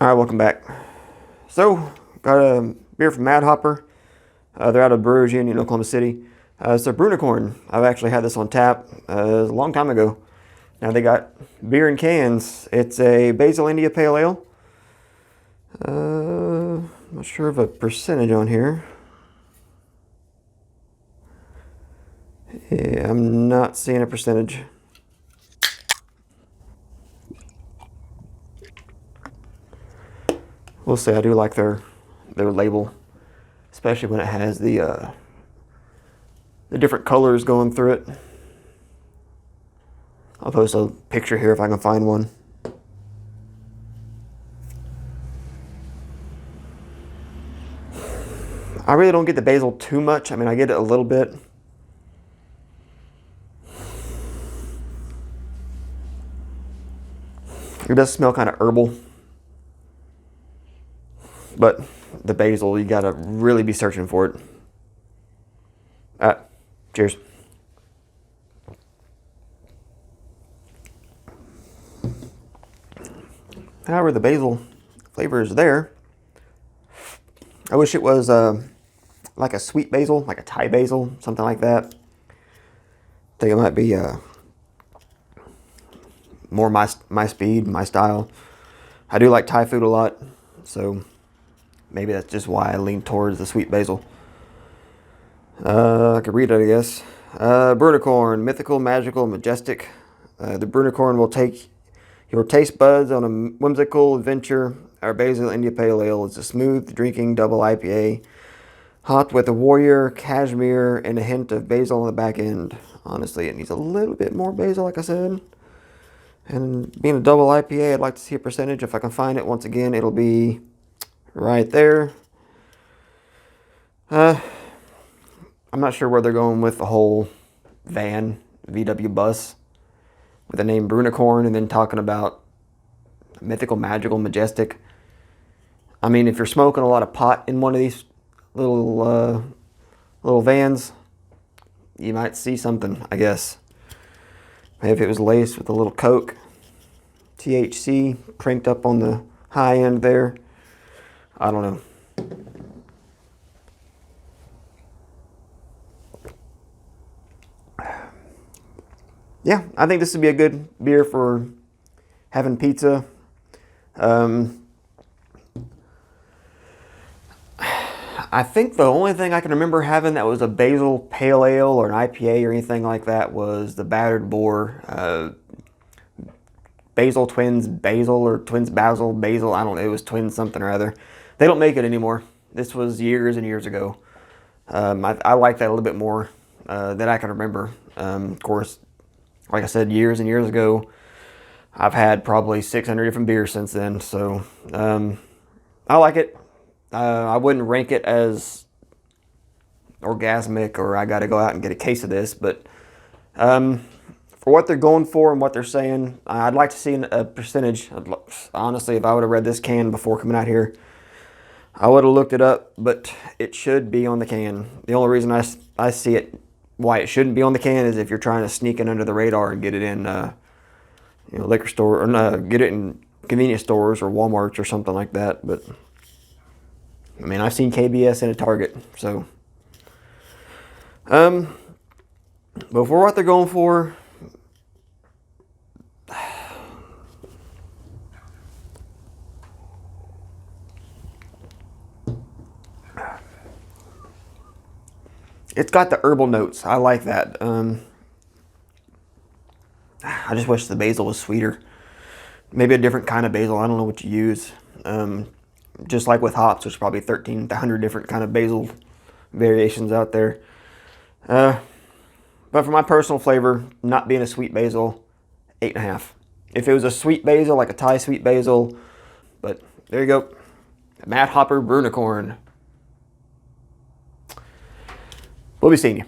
All right, welcome back. So, got a beer from Madhopper. They're out of Brewers Union, Oklahoma City. It's a Brewnecorn. I've actually had this on tap a long time ago. Now they got beer in cans. It's a Basil India Pale Ale. Not sure of a percentage on here. Yeah, I'm not seeing a percentage. We'll say I do like their label, especially when it has the different colors going through it. I'll post a picture here if I can find one. I really don't get the basil too much. I mean, I get it a little bit. It does smell kind of herbal. But the basil, you gotta really be searching for it. Cheers. However, the basil flavor is there. I wish it was like a sweet basil, like a Thai basil, something like that. I think it might be more my speed, my style. I do like Thai food a lot, so maybe that's just why I lean towards the sweet basil. I could read it, I guess. Brewnecorn, mythical, magical, majestic. The Brewnecorn will take your taste buds on a whimsical adventure. Our Basil India Pale Ale is a smooth drinking double IPA, hot with a warrior, cashmere, and a hint of basil on the back end. Honestly, it needs a little bit more basil, like I said. And being a double IPA, I'd like to see a percentage. If I can find it, once again, it'll be right there. I'm not sure where they're going with the whole VW bus with the name Brewnecorn and then talking about mythical, magical, majestic. I mean, if you're smoking a lot of pot in one of these little vans, you might see something, I guess. Maybe if it was laced with a little Coke, THC cranked up on the high end there. I don't know. Yeah, I think this would be a good beer for having pizza. I think the only thing I can remember having that was a basil pale ale or an IPA or anything like that was the Battered Boar. Basil Twins Basil or Twins Basil Basil. I don't know. It was Twins something or other. They don't make it anymore. This was years and years ago. I like that a little bit more than I can remember. Of course, like I said, years and years ago, I've had probably 600 different beers since then. So I like it. I wouldn't rank it as orgasmic or I got to go out and get a case of this. But for what they're going for and what they're saying, I'd like to see a percentage. Honestly, if I would have read this can before coming out here, I would have looked it up, but it should be on the can. The only reason I see it, why it shouldn't be on the can, is if you're trying to sneak it under the radar and get it in liquor store, or get it in convenience stores or Walmarts or something like that. But I mean, I've seen KBS in a Target, so but for what they're going for, it's got the herbal notes. I like that. I just wish the basil was sweeter. Maybe a different kind of basil. I don't know what you use. Just like with hops, there's probably 1,300 different kind of basil variations out there. But for my personal flavor, not being a sweet basil, 8.5. If it was a sweet basil, like a Thai sweet basil, but there you go. Madhopper Brewnecorn. We'll be seeing you.